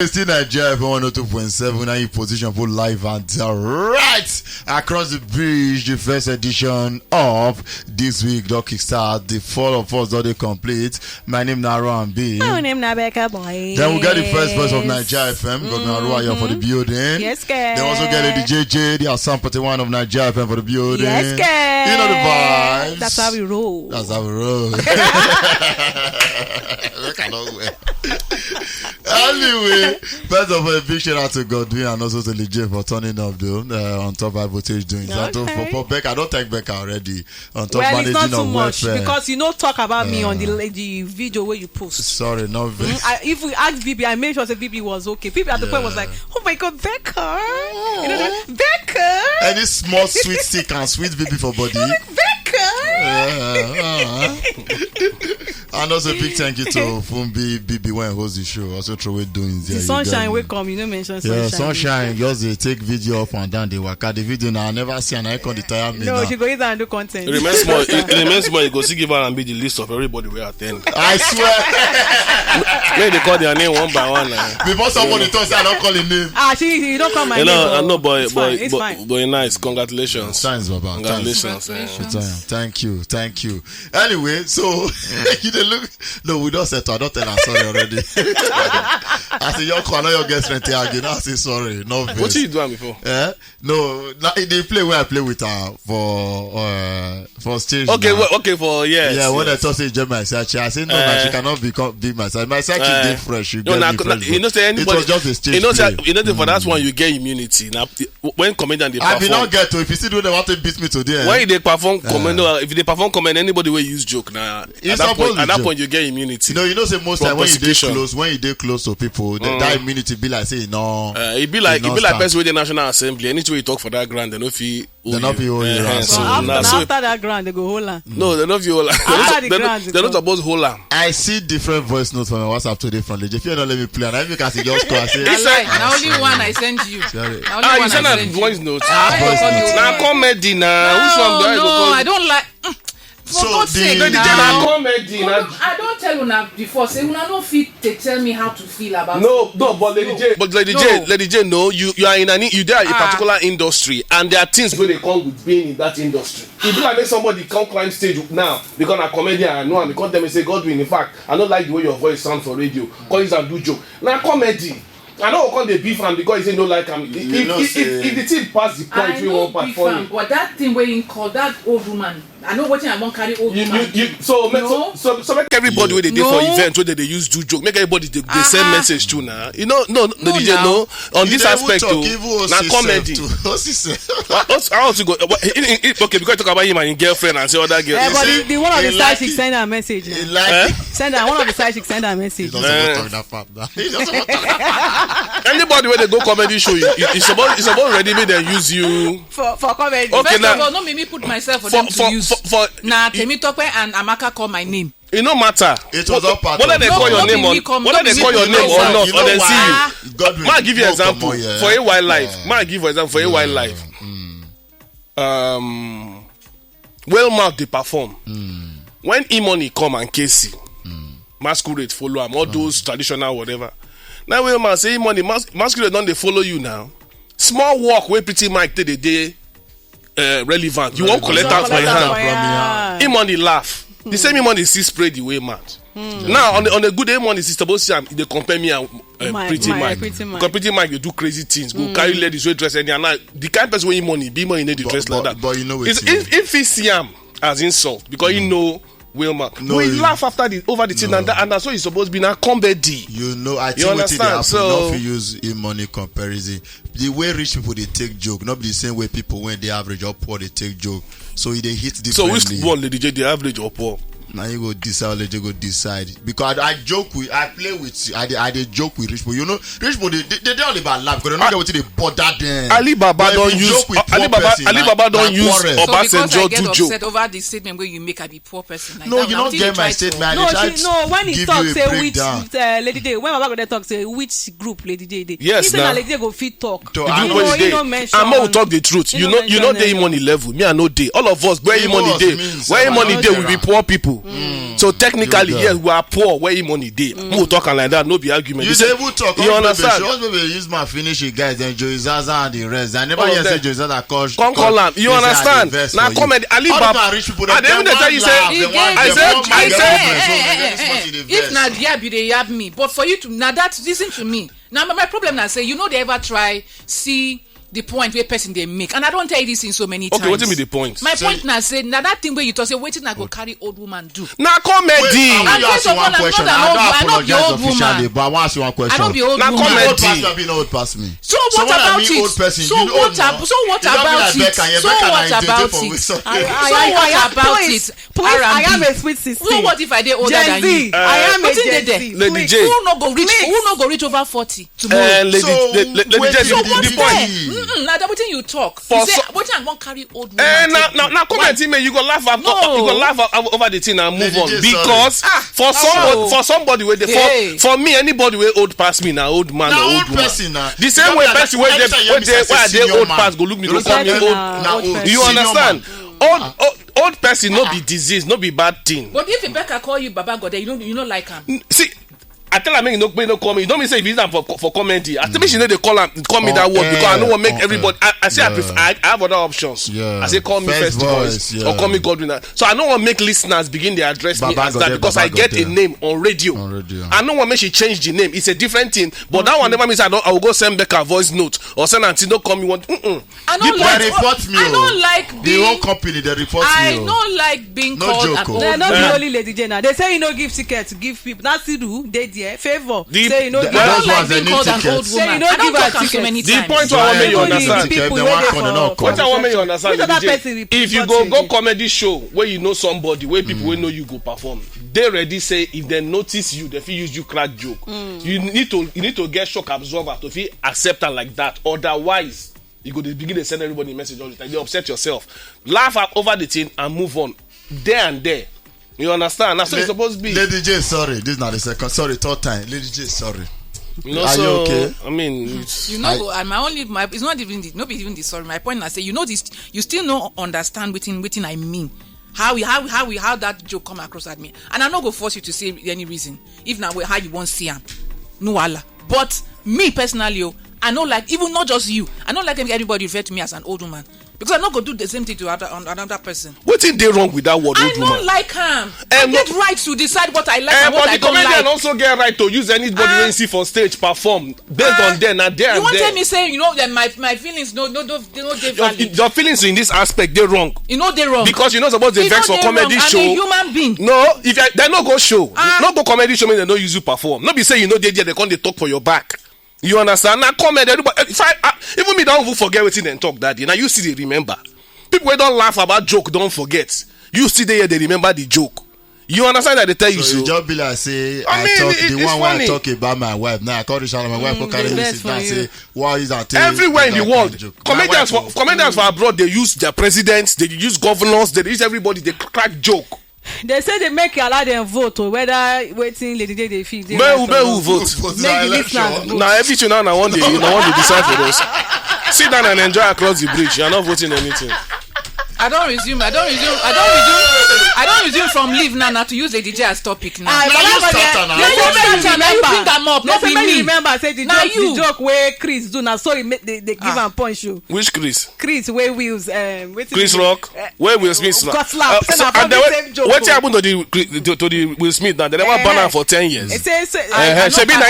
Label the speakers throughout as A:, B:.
A: Still Naija FM 102.7 now in position for live and right across the bridge. The first edition of this week don't kickstart. The 4 of us don't they complete. My name is RNB.
B: My name is Becca Boy.
A: Then we'll get the first verse of Naija FM. Got Naija for the building.
B: Yes, guys.
A: Then also get the JJ, the Assam 41 of Naija FM for the building.
B: Yes, guys.
A: You know the vibes.
B: That's how we roll.
A: That's how we roll. Anyway, first of all, a big shout out to Godwin and also to Legit for turning up though on top high voltage doing that.
B: Okay.
A: For Becca, I don't thank Becca already on top
B: Well,
A: managing
B: it's not too
A: of
B: much
A: welfare.
B: because you know talk about me on the video where you post.
A: Sorry, not very.
B: If we asked VB, I made sure that VB was okay. People at the point was like, "Oh my God, Becca! You know, Becca!
A: Any small sweet stick and sweet baby for body.
B: Becca!"
A: And also a big thank you to Fumbi BB when he hosts the show. Also throw it doing there.
B: The sunshine will come. You know, mention sunshine.
A: Yeah, sunshine. Just they take video up and down. They work out the video now. I never see an icon the tire me.
B: No,
A: now.
B: she go either and do content.
C: It remains more. You go see give her and be the list of everybody we attend.
A: I swear.
C: When they call their name one by one.
A: Before somebody talks, I don't call his name.
B: You don't call my name.
C: I know, but nice. Congratulations.
A: Thanks, Baba.
C: Congratulations.
A: Thank you. Anyway, so you don't look. No, we don't settle. I don't tell her sorry already. I say your call, your guest rent again. I say sorry. No.
C: What you doing before?
A: No, they play where I play with her for stage.
C: Okay,
A: now.
C: okay for yes.
A: Yeah, when I talk to Gemma, I say no, she cannot be my side. My side is deep fresh. You know,
C: say anybody.
A: It was just a stage.
C: For that one you get immunity. Now when comedian they perform,
A: I will not get to. If you still do they want to beat me today.
C: When they perform if they perform comment, anybody will use joke now. At that point you get immunity.
A: No, you know, say most time when you dey close to people, that immunity be like say no.
C: It be like person with the National Assembly. Anything we talk for that ground, they no feel.
A: They not be hold you.
B: After that ground, they go hold her.
C: No, they not be hold her.
B: After the ground,
C: they're not supposed to hold her.
A: I see different voice notes from my WhatsApp today from Legit. If you don't let me play, and if you can see just call, I say.
D: Now only one I send you.
A: Sorry.
C: You send a voice note. Now comedy now. Which one do I go?
D: No, I don't like. For God's sake,
C: comedy.
D: I don't tell una before. Say una no fit to tell me how to feel about.
C: No, but Lady J, no, you are in you there a particular industry, and there are things where they come with being in that industry. If you like somebody come climb stage now because a comedian, I know, and because them say Godwin. In fact, I don't like the way your voice sounds for radio. Cause it's a do joke. Now comedy. I don't call the beef and because he don't like him. If the thing pass the point, we won't part for you.
D: But that thing where you call that old woman, I know what I won't carry old woman.
C: So make everybody where they do for events where they use do joke. Make everybody they send message to now. You know, no, DJ, no. On this aspect, now comedy. I also go. Okay, because talk about him and his girlfriend and say other girl.
B: Yeah, but the one of the side chicks send her a message. Send her one of the side chicks send her a message.
A: He doesn't talk that part. He doesn't talk that.
C: Anybody where they go comedy show, it's about ready made them use you
B: for comedy.
C: Okay,
D: first of all, no make me put myself for them to use. Now Temitope and Amaka call my name.
C: It no matter.
A: It was all part
C: whether they call your name or whether they call your name or not, or they see you. May I give you an example for a wildlife? May I give you an example for a wildlife? Wellmark they perform. When E-Money come and Casey, Masquerade follow them, all those traditional whatever. Now Wellmark say E-Money, Masquerade don't they follow you now? Small walk where pretty Mike take the day relevant. You won't collect out my hand. E-Money laugh. The same E-Money see spread the way mad. Now on the good day E-Money is supposed to they compare me and Pretty Mike. Because Pretty Mike you do crazy things. Go carry ladies way dress and now the kind of person with E-Money be money need to dress like that.
A: But you know
C: if he see him as insult because he know Wilmark. No, we laugh after over the thing and that's what he's supposed to be now comedy.
A: You know, I think what they happen not to use E-Money comparison. The way rich people they take joke, not the same way people when they average or poor they take joke. So they hit differently.
C: So which one Lady J, the average or poor?
A: Now you go decide, let you go decide. Because I play with, I joke with rich people. You know, rich people they don't live a life because they don't get what they bother them.
C: Alibaba don't use Obasanjo
D: to joke.
C: So
D: upset over the statement where you make I be poor person. Like
A: no, you don't get my statement.
B: No, when he talk say which Lady J, when Baba go talk say which group Lady J dey.
C: Yes, now
B: Lady J go fit talk.
C: I'm not talk the truth. You know the E-Money level. Me I know day. All of us where E-Money day. Where E-Money day we be poor people. know. So technically, yes, we are poor where money dey. Who talking like that? No be argument.
A: You say who talk?
C: You understand?
A: Maybe use my finish it, guys. Then Joey Zaza and the rest. I never hear say Joey Zaza call.
C: Call him. You understand? Now comment. Alibaba. I didn't even tell you say.
D: If na yab you dey yab me, but for you to now that listen to me. Now my problem now say you know they ever try see the point where person they make, and I don't tell you this in so many times.
C: Okay, what do you mean the point?
D: My point now say now that thing where you talk say waiting I go carry old woman do.
C: Now comedy.
A: I want to ask you one question. I don't apologize officially, but I want to ask you one question.
D: I don't be old
C: now
D: woman.
C: comedy.
A: Old person be no old past me.
D: So what about it?
A: Old person,
D: so,
A: you know
D: what
A: now.
D: so what about it? So what about it? So what about it?
B: Please, I am a sweet 16.
D: So what if I dey older than you?
B: I am a Gen Z.
C: Lady J.
D: Who no go reach over 40 tomorrow?
C: Lady J, the point.
D: Now that wetin you talk. You say wetin I wan carry old woman.
C: Now comment me. You go laugh over the thing and move on
A: J,
C: because for somebody where for me anybody where old past me now old man or old woman. The same way person where they old past go look me go call me old. You understand? Old person no be disease, no be bad thing.
D: But if Rebecca call you Baba God, you don't like him.
C: See, I tell her make no call me. You don't mean say if it's for commenting. I tell me she know they call me that word because I don't want to make everybody. I say I have other options. I say call me first voice or call me Godwin. So I don't want to make listeners begin to address me as that because I get a name on radio. I don't want to make she change the name. It's a different thing. But that one never means I will go send Becca a voice note or send Auntie no call me one.
D: I don't like
A: the whole company. They report me.
D: I don't like being called an old.
B: They're not the only Lady Jane. They say you know give ticket to give people. That's do they favor. Say you know give.
D: I don't like being called an old woman. I don't talk am so many times.
C: The point I want me you understand. What I want me you understand. If you go comedy show where you know somebody, where people will know you go perform, they ready say if they notice you, they feel use you crack joke. You need to get shock absorber to feel accept her like that. Otherwise, you go to begin to send everybody a message all the time. You upset yourself. Laugh over the thing and move on. There and there. You understand? That's what it's supposed to be.
A: Lady J, sorry. This is not the second. Sorry, third time. Lady J, sorry.
C: You know,
A: are you okay?
C: I mean,
D: it's not even the sorry. My point I say, you know this. You still don't understand within I mean. How that joke come across at me, and I'm not gonna force you to say any reason. If now how you want to see him, no Allah. But me personally, I know like even not just you. I don't like everybody refer to me as an old woman. Because I'm not going to do the same thing to another person.
C: What's in there wrong with that word?
D: I don't like him. I get right to decide what I like and what I don't like.
C: But the comedian also get right to use anybody when you see for stage perform based on there and there.
D: You want to tell me say you know that my feelings no valid.
C: Your feelings in this aspect they're wrong.
D: You know they're wrong.
C: Because you're not supposed to vex for comedy show.
D: I'm a human being.
C: No, if they not go show, not go comedy show mean they don't use you perform. Not be say you know they come they talk for your back. You understand? Now comment everybody. Even me don't forget what they talk that day. Now you see they remember. People who don't laugh about joke don't forget. You see they remember the joke. You understand that they tell you so?
A: So you just be like say I talk about my wife. Now I call Richard my wife go carry me sit down say why is that
C: everywhere in the world comedians for abroad they use their presidents, they use governors, they use everybody, they crack joke.
B: They say they make allow them vote or whether waiting Lady J they feel.
C: Who vote? Now everything now one day you want to decide for us. Sit down and enjoy across the bridge. You're not voting anything.
D: I don't resume from leave now to use Lady J as topic now. Bring them up. Not me.
B: Remember, say the joke where Chris do now. Sorry, they give him punch you.
C: Which Chris?
B: Chris where Wills
C: Chris Rock. Where Will Smith
B: got slapped.
C: What happened to the Will Smith now? They never ban her for 10 years. She been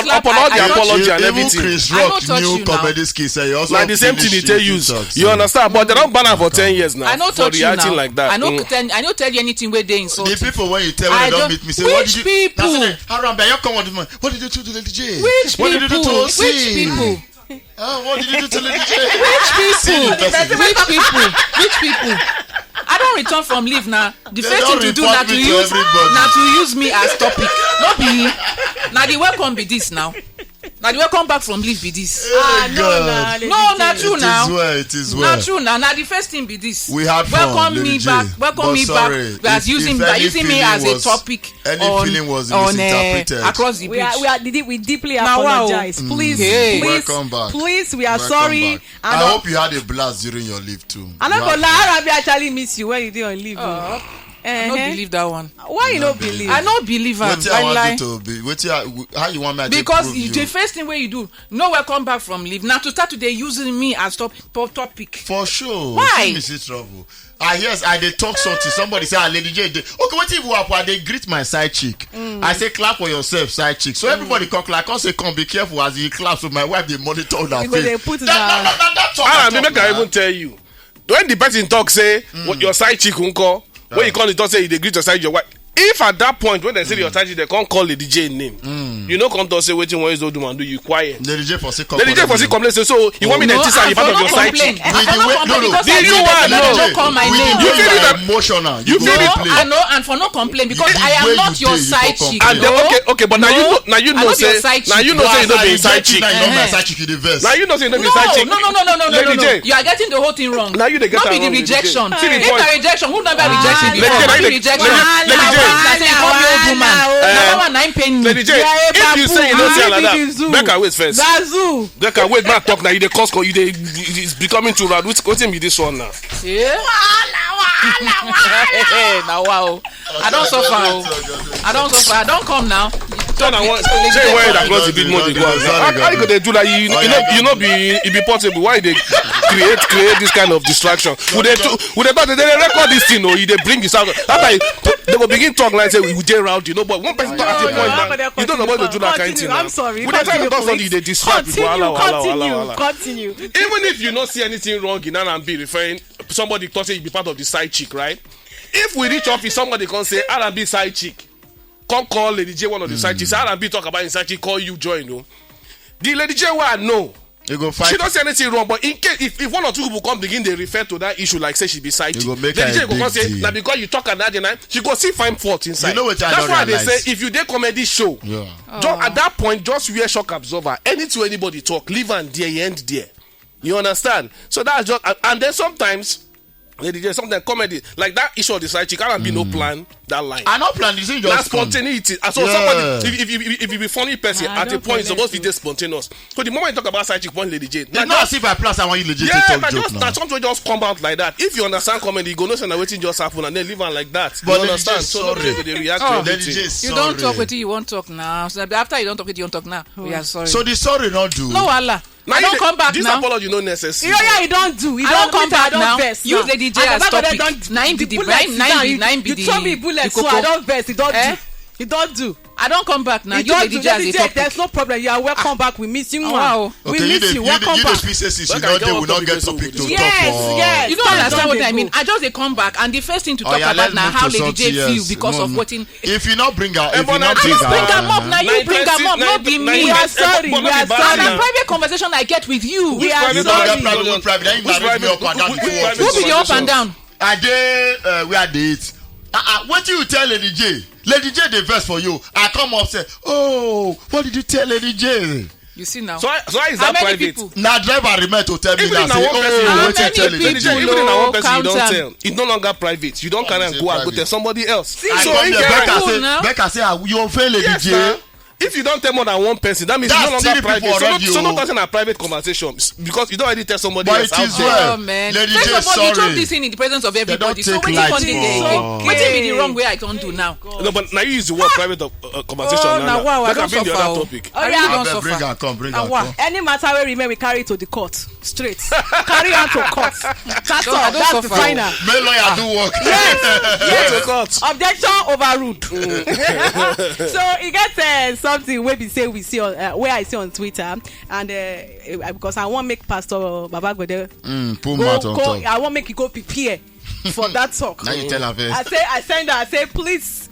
C: upon all the apology and everything.
A: Chris Rock new comedy skill say also
C: like the same thing they use. You understand? But they don't ban her for 10 years now.
D: I know
C: for reacting
D: now.
C: like that.
D: I don't tell you anything where they insult.
A: The people when you tell when they don't meet me say what did you
D: people?
A: RNB, you come on with me. What did you do to Lady J?
D: Which
A: what did you do to
D: people? Which people?
A: What did you do to Lady J?
D: Which people? I don't return from leave now. The first thing to do now to use me as topic. Not be now the welcome be this now. Now the welcome back from leave be this. No, not true now.
A: It is well.
D: Not true now. Now the first thing be this.
A: We have
D: welcome me back. Welcome me back. As using me as a topic.
A: Any feeling was misinterpreted
D: across the bridge.
B: We deeply apologize. Please,
A: welcome back.
B: Please, we are sorry.
A: I hope you had a blast during your leave too.
B: I'm not gonna lie, RNB actually miss you when you did on leave.
D: I don't believe that one.
B: Why you don't believe?
D: I don't believe am.
A: Wetin I want you to be? How you want me to
D: Because
A: prove you?
D: the first thing where you do, no welcome back from leave. Now to start today using me as topic.
A: For sure.
D: Why?
A: See me see trouble. Yes, I dey talk something. Somebody say, Lady J, okay, what if you happen? I dey greet my side chick. I say, clap for yourself, side chick. So everybody come clap. I say, come be careful as you clap. So my wife, they monitor that face.
B: They put
A: That's all.
C: I make I even tell you. When the person talk say, what your side chick unko, when you call it, talk say, they greet your side your wife. If at that point when they say your side chick, they can't call Lady J name. You know, come to say, waiting what is do man do you quiet.
A: Lady J for say
C: Lady J for say complain say, so you want me to teach her part of your side chick?
D: Do you want
C: no?
D: Call my name.
C: You feel it
A: emotional.
C: You feel it.
D: I know, and for no complaint because I am not your side chick.
C: And okay, but now you know say you know say you don't be side chick.
A: Now you know my side chick in the verse.
C: Now you know say you don't be side chick.
D: No.
C: Lady J.
D: You are getting the whole thing wrong.
C: Now you dey get
D: not
C: am
D: be the
C: wrong,
D: rejection.
C: See the
D: If
C: point.
D: the rejection, who never rejection
C: Lady
D: before?
C: J,
D: Not
C: now
D: be
C: you
D: rejection.
C: Lady J.
D: I say you call me old woman. Number one, 9 penny.
C: Lady J, if you say you don't say like that, Becca wait first.
B: Zazu.
C: Becca wait, man talk now. You dey cause you dey it's becoming too loud. What's be this one now?
D: Yeah. Now wow. I don't suffer. I don't come now.
C: Turn and one. Say where that close the big money go. How you go dey do that? You know be it be possible. Why they create this kind of distraction? Would they record this thing or you they bring this out? After they go begin talk like say we dey round, you know. But one person talk at a point now, you don't know what to do that kind of thing.
B: I'm sorry.
C: Would they try to talk something they distract people?
B: Continue.
C: Even if you not see anything wrong in R&B referring somebody thought say you be part of the side chick, right? If we reach office, somebody can say R&B side chick. Come call Lady J one of the side chicks. R&B talk about his side chick, call you join. No, the Lady J one I know. She don't say anything wrong, but in case if one or two people come begin, they refer to that issue like say she be side chick. Lady J go come say now because you talk at that night, she go see find fault inside.
A: You know what
C: That's why they say if you dey comedy show, just at that point just wear shock absorber. Anything anybody talk, leave and there, you end there. You understand? So that's just and then sometimes. Lady J, sometimes comedy like that issue of the side chick can't be no plan that line.
A: I not plan. This is just
C: that's spontaneity. So somebody, if you be funny person at a point, it's supposed to be just spontaneous. So the moment you talk about side chick, one Lady J,
A: it's not as if I plus I want you legit to talk joke now.
C: Something just come out like that. If you understand comedy, you go know something waiting just happen and then leave on like that.
A: But
C: you understand? So nobody they react to anything.
D: You don't talk with you won't talk now. So after you don't talk with you, won't talk now. We are sorry.
A: So the sorry not do.
D: No Allah.
C: Now
D: I don't come back
C: this
D: now.
C: This apology no necessary.
B: Yeah, you don't do. You
D: don't come back now.
B: Verse,
D: use Lady J as topic. 9 be the
B: you throw me bullets, so I don't verse. You don't do. You don't do.
D: I don't come back now. You Lady J as a topic.
B: There's no problem. You are welcome back. We miss you.
D: Wow.
B: We miss you. Welcome back.
A: You will not get topic to talk.
B: Yes.
D: You don't understand what I mean. I just come back and the first thing to talk about now how Lady J feel because of what in.
A: If you not bring her,
D: I don't bring her up now. You bring her up, not be me.
B: We are sorry. We are sorry.
D: And a private conversation I get with you.
B: We are sorry.
D: Who be your up and down?
A: I did. We are date. What do you tell Lady J? Lady J the verse for you. I come up say, oh, what did you tell Lady J?
D: You see now.
C: So why is that private?
A: Now driver remain to tell me that
C: say,
A: oh, what you tell Lady J?
C: Even in one person you don't tell. It's no longer private. You don't carry and go tell somebody else.
A: So Becca say, you fail Lady J.
C: If you don't tell more than one person, that means it's no longer private. So not talking a private conversation because you don't already tell somebody else.
A: But it is well.
D: Man.
A: Lady
D: First
A: J,
D: of all,
A: sorry.
D: you talk this in the presence of everybody. So what you be the wrong way I can do now?
C: No, but now you use the word private conversation now.
D: Wow, I don't
C: the other
D: suffer.
C: topic.
D: I really don't suffer.
A: Bring her, come.
B: Any matter where remain, we carry it to the court straight. Carry on to court. That's all. That's the final.
A: May lawyer do work.
B: Yes. Objection overruled. So you get something where we say we see on where I see on Twitter, and because I want make Pastor Babagode go, I want make you go prepare for that talk.
A: Now you tell her first.
B: I send her. I say please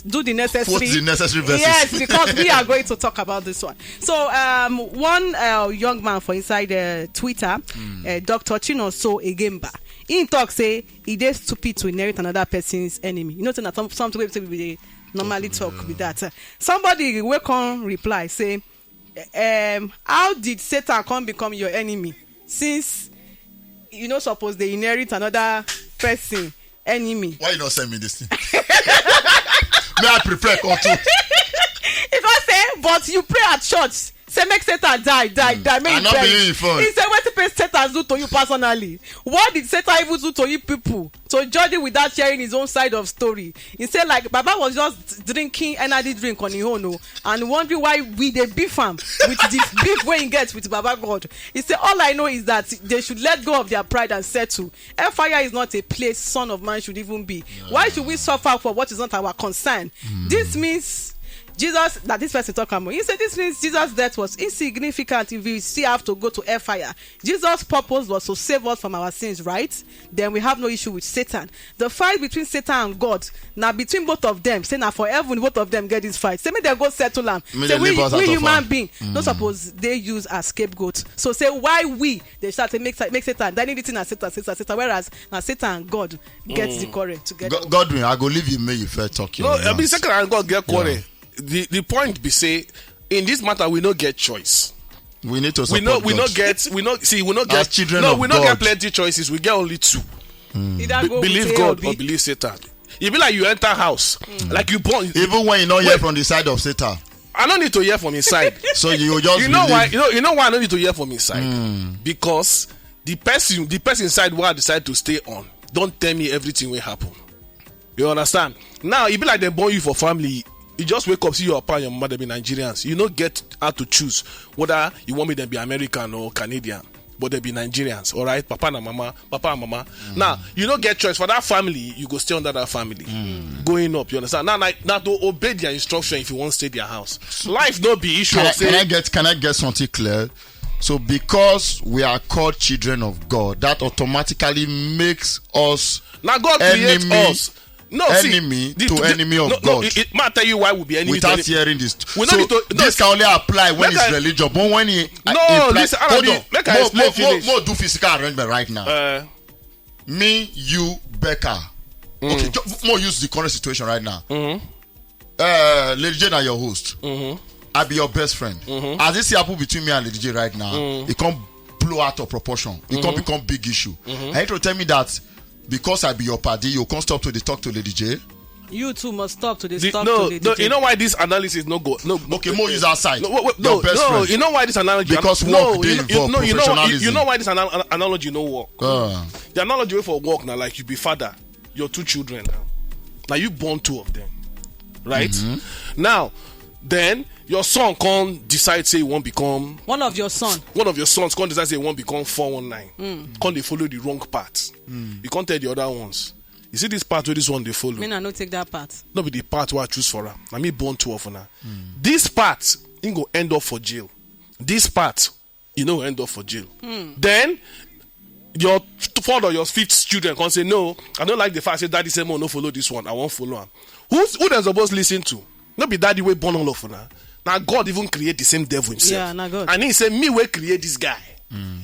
B: do the necessary.
A: Put the necessary verses.
B: Yes, because we are going to talk about this one. So one young man for inside Twitter, Dr. Chino So Egemba, he talk say he dey stupid to inherit another person's enemy. You know, something we normally talk with that. Somebody will come reply say, how did Satan come become your enemy since you know suppose they inherit another person enemy?
A: Why you not send me this thing? May I prepare or two?
B: If I say, but you pray at church say make Satan die, make
A: I
B: him
A: not
B: perish.
A: believe first.
B: He said, what did Satan do to you personally? What did Satan even do to you people? So judge it without sharing his own side of story. He said like Baba was just drinking energy drink on his own and wondering why we dey beef him with the beef wey he gets with Baba God. He said all I know is that they should let go of their pride and settle. Fire is not a place son of man should even be. Why should we suffer for what is not our concern? This means Jesus, that this person talk about, he said this means Jesus' death was insignificant if we still have to go to hellfire. Jesus' purpose was to save us from our sins, right? Then we have no issue with Satan. The fight between Satan and God, now between both of them, say now for heaven, both of them get this fight. Say me they go settle them. Say we human being, don't suppose they use as scapegoat. So say why we, they start to make Satan, then anything as Satan, whereas now Satan and God get the quarrel together.
A: Godwin, I go leave you, may you first talk.
C: No, I mean, Satan and God get quarrel. The point be say in this matter we no get choice.
A: We need to support
C: we not get
A: as children
C: no
A: of
C: we
A: God.
C: not get plenty choices. We get only two.
B: Either go
C: Believe
B: with A
C: God
B: or
C: or
B: B.
C: believe Satan. It be like you enter house like you born.
A: Even when you not hear from the side of Satan,
C: I don't need to hear from his side.
A: so you just
C: You know why?
A: believe.
C: You know why I don't need to hear from his side? Because the person side where I decide to stay on don't tell me everything will happen. You understand? Now it be like they born you for family. You just wake up, see your papa and your mama, they be Nigerians. You don't get how to choose whether you want me to be American or Canadian, but they be Nigerians, all right? Papa and mama. Now, you don't get choice. For that family, you go stay under that family. Going up, you understand? Now to obey their instruction if you want to stay their house. Life don't be issue.
A: Can I get something clear? So because we are called children of God, that automatically makes us
C: now God creates us. No,
A: enemy enemy of God.
C: No, it might tell you why we be enemies.
A: Without hearing this,
C: We
A: so
C: don't need to-
A: this can only apply when it's religion. But when it
C: listen,
A: hold on,
C: make I explain finish.
A: more do physical arrangement right now. Me, you, Becca. Okay, more use the current situation right now. Lady Jane are your host. I be your best friend. As this happen between me and Lady J right now, it can't blow out of proportion. It can't become big issue. And you to tell me that because I be your party, you can't stop to the talk to Lady J.
B: You too must stop to this.
C: No, you know why this analysis no go? No,
A: Okay, more use outside.
C: No, friend. You know why this analogy?
A: Because work dey involve professionalism.
C: You know why this analogy no work? The analogy for work now, like you be father, your two children now. Now you born two of them, right? Now, then your son can't decide say he won't become
B: one of your sons
C: can't decide say he won't become 419. Can't they follow the wrong path? You can't tell the other ones. You see this part where this one they follow.
B: Me no take that part.
C: Not be the part where I choose for her. I mean born two of her. This part you go end up for jail. This part end up for jail. Then your fourth or your fifth children can say no. I don't like the fact say daddy say no follow this one. I won't follow him. Who they supposed to listen to? Not be daddy way born all of her. Now God even create the same devil himself.
B: Yeah, now God.
C: And he say me will create this guy.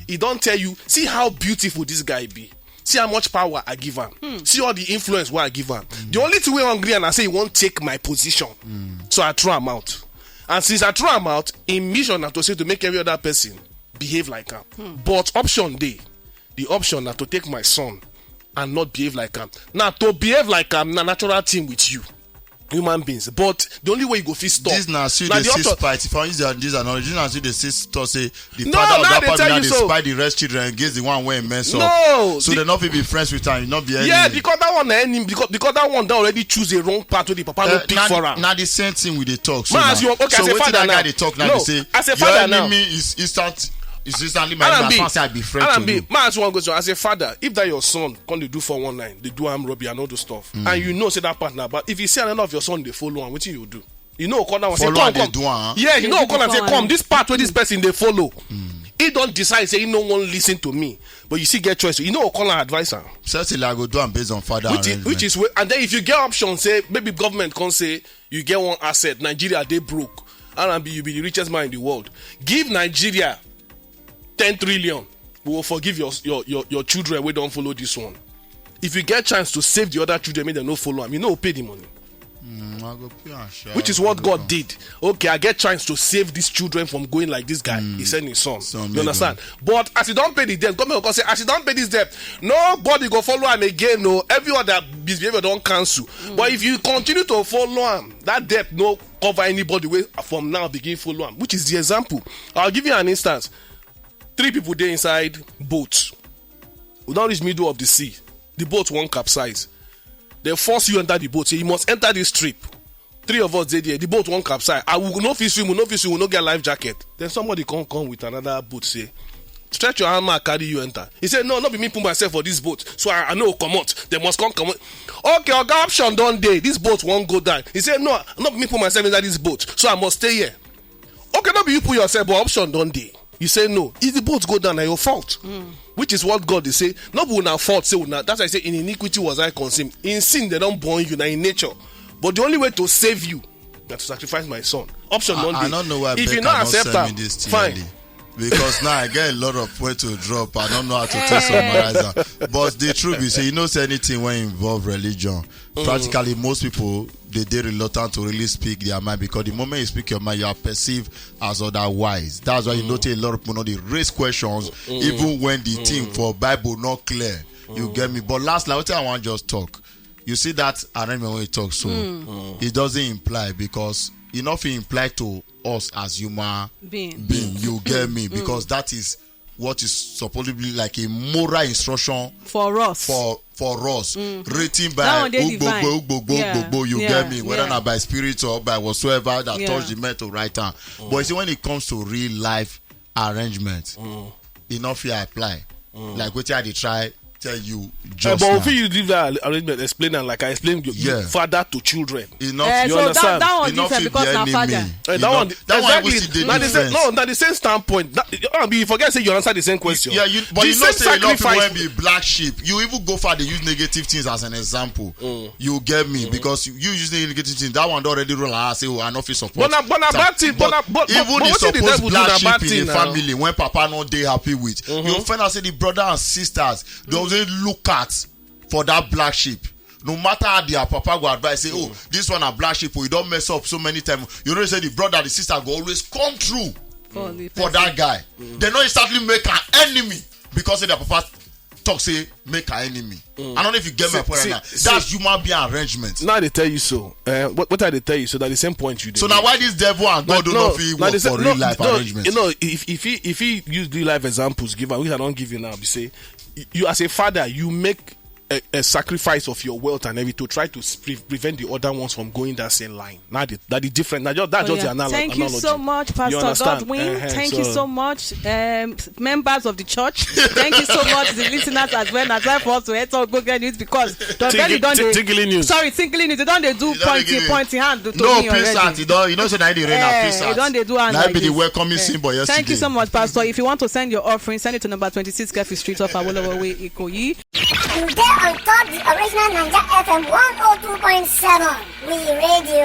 C: He don't tell you. See how beautiful this guy be. See how much power I give him. See all the influence where I give him. The only thing we're hungry and I say he won't take my position. So I throw him out. And since I throw him out, in mission na to say to make every other person behave like him. But option day, the option na to take my son and not behave like him. Now to behave like him, na natural thing with you. Human beings, but the only way you go fit stop.
A: This now see the six spite. If I use this analogy, this now see the six to say the
C: No,
A: father of
C: now
A: that
C: they
A: family
C: tell
A: now
C: you
A: they
C: so.
A: spite the rest children against the one where he mess up.
C: No,
A: So they not be friends with him, not be enemy.
C: yeah, because that one enemy, because that one they already choose a wrong path where the papa no pick for him.
A: Now the same thing with the talk. So
C: Man,
A: now,
C: as you- okay,
A: so
C: as a
A: wetin
C: father
A: that
C: now.
A: guy they talk now
C: No,
A: they say
C: as a
A: your
C: father now.
A: enemy is instantly my enemy. As far as I be friend to you.
C: Man, as one goes as a father, if that your son come they do 419, they do arm robbery and all those stuff, and you know say that partner, but if you see another of your son they follow, what you do? You know, call and say
A: Follow
C: come,
A: and they
C: come.
A: do am.
C: Yeah, you know,
B: They
C: call and say
B: do
C: come.
B: am.
C: This part where this person they follow, he don't decide say he no one listen to me, but you see get choice. You know, call and advise her.
A: Certainly I go do am based on father arrangement.
C: Which is and then if you get option, say maybe government can say you get one asset. Nigeria they broke, RNB you be the richest man in the world. Give Nigeria 10 trillion. We will forgive your children. We don't follow this one. If you get chance to save the other children, make them no follow them. You know, pay the money.
A: I go pay and share.
C: Which is what God did. Okay, I get chance to save these children from going like this guy. He sent his son. You understand? But as you don't pay the debt, government will say, as you don't pay this debt, nobody go follow him again. No, every other misbehavior don't cancel. But if you continue to follow him, that debt no cover anybody way from now begin follow him. Which is the example. I'll give you an instance. 3 people there inside boat. We don't reach middle of the sea. The boat won't capsize. They force you enter the boat. Say you must enter this trip. 3 of us there. The boat won't capsize. I will not fish swim. We will not get life jacket. Then somebody come with another boat. Say, stretch your arm and carry you enter. He said, no, not be me put myself for this boat. So I know come out. They must come out. Okay, okay, option don't day. This boat won't go down. He said, no, not be me put myself inside this boat. So I must stay here. Okay, not be you put yourself, but option don't day. You say no. If the boat go down, na your fault. Which is what God is saying. Not be una fault. Say una. That's why I say in iniquity was I consumed. In sin they don't born you. Na in nature. But the only way to save you is to sacrifice my son. Option don't.
A: I don't know why.
C: If you not accept that, fine.
A: Because now I get a lot of point to drop. I don't know how to take summarize that. But the truth is, you know, say anything when involve religion, practically most people they reluctant to really speak their mind, because the moment you speak your mind, you are perceived as otherwise. That's why you notice a lot of people know they raise questions even when the thing for Bible not clear. You get me? But last, what I want to just talk. You see that arrangement when you talk, so it doesn't imply, because enough imply to us as human being. You get me? Because that is what is supposedly like a moral instruction
B: for us.
A: For us, written by Ugbo, you get me? Whether not by spirit or by whatsoever that touched the metal right hand. But you see, when it comes to real life arrangement, enough here apply. Like what I try tell you just
C: but
A: now.
C: if you give that arrangement, explain and like I explained, father to children.
A: Enough,
B: you understand? That one different because now father.
C: That the same standpoint. You forget say you answer the same question.
A: Yeah, but you know say a lot of people when be black sheep. You even go for they use negative things as an example. You get me? Because you use negative things. That one already rule and say, I know if support.
C: But
A: even the supposed black sheep in the family, when papa not they happy with, you find out say the brother and sisters don't look at for that black sheep. No matter how their papa go advise, say, oh, this one a black sheep, you don't mess up so many times. You know, say the brother, the sister go always come through for that guy. They not instantly make an enemy because their papa talk say make an enemy. I don't know if you get my point now. That's human being arrangement.
C: Now they tell you so. What are they tell you? So that the same point you did.
A: So now why this devil and God don't know if he work for real life arrangement?
C: You know, if he use real life examples, which I don't give you now, you say you as a father, you make a sacrifice of your wealth and everything to try to prevent the other ones from going that same line. Now that is different. That's just the analogy.
B: Thank you so much, Pastor Godwin. Thank you so much, members of the church. Thank you so much, the listeners as well. As well for us to head up Google News, because
C: Tinkling News.
B: Sorry, Tinkling News. They don't do pointy hand to
A: no,
B: me already.
A: You know, so now they rain and peace out.
B: Don't they do hand
A: like
B: like
A: be the
B: this?
A: welcoming symbol yesterday.
B: Thank you so much, Pastor. If you want to send your offering, send it to number 26 Kefi Street off Awolowo Way, Ikoyi.
E: You get on top the original Naija FM 102.7. We radio.